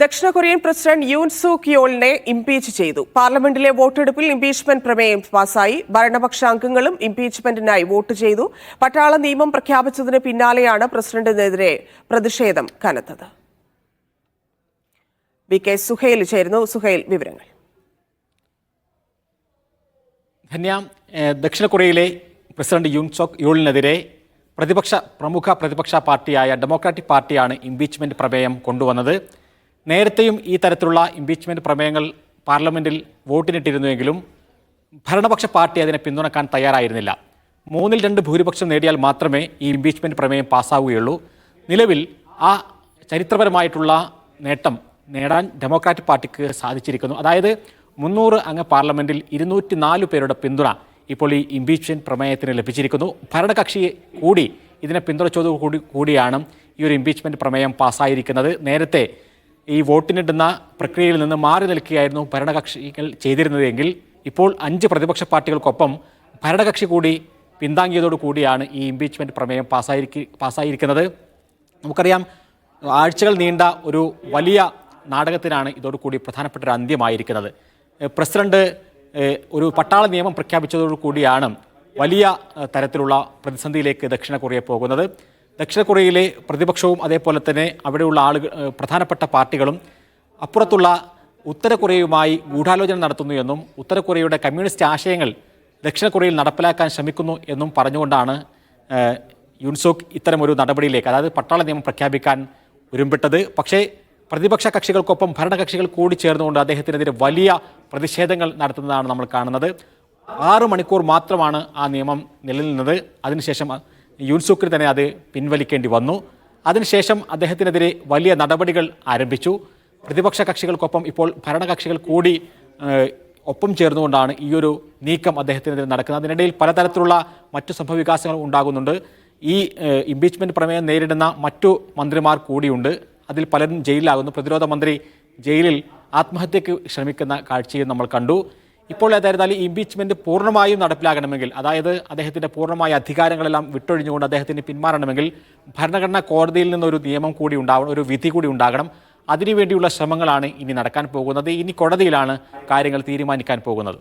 ദക്ഷിണ Korean president Yoon Sook യോളിനെ impeach ചെയ്തു. പാർലമെന്റിലെ വോട്ടെടുപ്പിൽ ഇംപീച്ച്മെന്റ് പ്രമേയം പാസായി. ഭരണപക്ഷ അംഗങ്ങളും ഇംപീച്ച്മെന്റിനായി വോട്ട് ചെയ്തു. പട്ടാള നിയമം പ്രഖ്യാപിച്ചതിന് പിന്നാലെയാണ് പ്രസിഡന്റിനെതിരെ പ്രതിഷേധം കനത്തത്. വി.കെ. സുഹൈൽ ചേരുന്നു. സുഹൈൽ, വിവരങ്ങൾ. ധന്യ, ദക്ഷിണ കൊറിയയിലെ പ്രസിഡന്റ് യൂൻ സോക് യോളിനെതിരെ പ്രമുഖ പ്രതിപക്ഷ പാർട്ടിയായ ഡെമോക്രാറ്റിക് പാർട്ടിയാണ് ഇംപീച്ച്മെന്റ് പ്രമേയം കൊണ്ടുവന്നത്. നേരത്തെയും ഈ തരത്തിലുള്ള ഇംപീച്ച്മെന്റ് പ്രമേയങ്ങൾ പാർലമെന്റിൽ വോട്ടിനിട്ടിരുന്നുവെങ്കിലും ഭരണപക്ഷ പാർട്ടി അതിനെ പിന്തുണക്കാൻ തയ്യാറായിരുന്നില്ല. 2/3 ഭൂരിപക്ഷം നേടിയാൽ മാത്രമേ ഈ ഇംപീച്ച്മെന്റ് പ്രമേയം പാസ്സാവുകയുള്ളൂ. നിലവിൽ ആ ചരിത്രപരമായിട്ടുള്ള നേട്ടം നേടാൻ ഡെമോക്രാറ്റിക് പാർട്ടിക്ക് സാധിച്ചിരിക്കുന്നു. അതായത് 300 അംഗ പാർലമെന്റിൽ 204 പേരുടെ പിന്തുണ ഇപ്പോൾ ഈ ഇംപീച്ച്മെന്റ് പ്രമേയത്തിന് ലഭിച്ചിരിക്കുന്നു. ഭരണകക്ഷി കൂടി ഇതിനെ പിന്തുണച്ചതോടുകൂടിയാണ് ഈ ഒരു ഇംപീച്ച്മെന്റ് പ്രമേയം പാസ്സായിരിക്കുന്നത്. നേരത്തെ ഈ വോട്ടിനിടുന്ന പ്രക്രിയയിൽ നിന്ന് മാറി നിൽക്കുകയായിരുന്നു ഭരണകക്ഷികൾ ചെയ്തിരുന്നതെങ്കിൽ ഇപ്പോൾ 5 പ്രതിപക്ഷ പാർട്ടികൾക്കൊപ്പം ഭരണകക്ഷി കൂടി പിന്താങ്ങിയതോടു കൂടിയാണ് ഈ ഇംപീച്ച്മെന്റ് പ്രമേയം പാസ്സായിരിക്കുന്നത്. നമുക്കറിയാം, ആഴ്ചകൾ നീണ്ട ഒരു വലിയ നാടകത്തിനാണ് ഇതോടുകൂടി പ്രധാനപ്പെട്ട ഒരു അന്ത്യമായിരിക്കുന്നത്. പ്രസിഡന്റ് ഒരു പട്ടാള നിയമം പ്രഖ്യാപിച്ചതോടു കൂടിയാണ് വലിയ തരത്തിലുള്ള പ്രതിസന്ധിയിലേക്ക് ദക്ഷിണ കൊറിയ പോകുന്നത്. ദക്ഷിണ കൊറിയയിലെ പ്രതിപക്ഷവും അതേപോലെ തന്നെ അവിടെയുള്ള പ്രധാനപ്പെട്ട പാർട്ടികളും അപ്പുറത്തുള്ള ഉത്തര കൊറിയയുമായി ഗൂഢാലോചന നടത്തുന്നു എന്നും ഉത്തര കൊറിയയുടെ കമ്മ്യൂണിസ്റ്റ് ആശയങ്ങൾ ദക്ഷിണ കൊറിയയിൽ നടപ്പിലാക്കാൻ ശ്രമിക്കുന്നു എന്നും പറഞ്ഞുകൊണ്ടാണ് യൂൻ സോക് ഇത്തരമൊരു നടപടിയിലേക്ക്, അതായത് പട്ടാള നിയമം പ്രഖ്യാപിക്കാൻ ഉരുമ്പിട്ടത്. പക്ഷേ പ്രതിപക്ഷ കക്ഷികൾക്കൊപ്പം ഭരണകക്ഷികൾ കൂടി ചേർന്നുകൊണ്ട് അദ്ദേഹത്തിനെതിരെ വലിയ പ്രതിഷേധങ്ങൾ നടത്തുന്നതാണ് നമ്മൾ കാണുന്നത്. 6 മണിക്കൂർ മാത്രമാണ് ആ നിയമം നിലനിന്നത്. അതിനുശേഷം യൂൻ സോക്കിന് തന്നെ അത് പിൻവലിക്കേണ്ടി വന്നു. അതിനുശേഷം അദ്ദേഹത്തിനെതിരെ വലിയ നടപടികൾ ആരംഭിച്ചു. പ്രതിപക്ഷ കക്ഷികൾക്കൊപ്പം ഇപ്പോൾ ഭരണകക്ഷികൾ കൂടി ഒപ്പം ചേർന്നുകൊണ്ടാണ് ഈ ഒരു നീക്കം അദ്ദേഹത്തിനെതിരെ നടക്കുന്നത്. അതിനിടയിൽ പലതരത്തിലുള്ള മറ്റു സംഭവവികാസങ്ങൾ ഉണ്ടാകുന്നുണ്ട്. ഈ ഇംപീച്ച്മെന്റ് പ്രമേയം നേരിടുന്ന മറ്റു മന്ത്രിമാർ കൂടിയുണ്ട്. അതിൽ പലരും ജയിലിലാകുന്നു. പ്രതിരോധ മന്ത്രി ജയിലിൽ ആത്മഹത്യക്ക് ശ്രമിക്കുന്ന കാഴ്ചയും നമ്മൾ കണ്ടു. ഇപ്പോൾ ഏതായിരുന്നാലും ഈ ഇംപീച്ച്മെന്റ് പൂർണ്ണമായും നടപ്പിലാകണമെങ്കിൽ, അതായത് അദ്ദേഹത്തിൻ്റെ പൂർണ്ണമായ അധികാരങ്ങളെല്ലാം വിട്ടൊഴിഞ്ഞുകൊണ്ട് അദ്ദേഹത്തിന് പിന്മാറണമെങ്കിൽ ഭരണഘടനാ കോടതിയിൽ നിന്നൊരു നിയമം കൂടി ഉണ്ടാവണം, ഒരു വിധി കൂടി ഉണ്ടാകണം. അതിനുവേണ്ടിയുള്ള ശ്രമങ്ങളാണ് ഇനി നടക്കാൻ പോകുന്നത്. ഇനി കോടതിയിലാണ് കാര്യങ്ങൾ തീരുമാനിക്കാൻ പോകുന്നത്.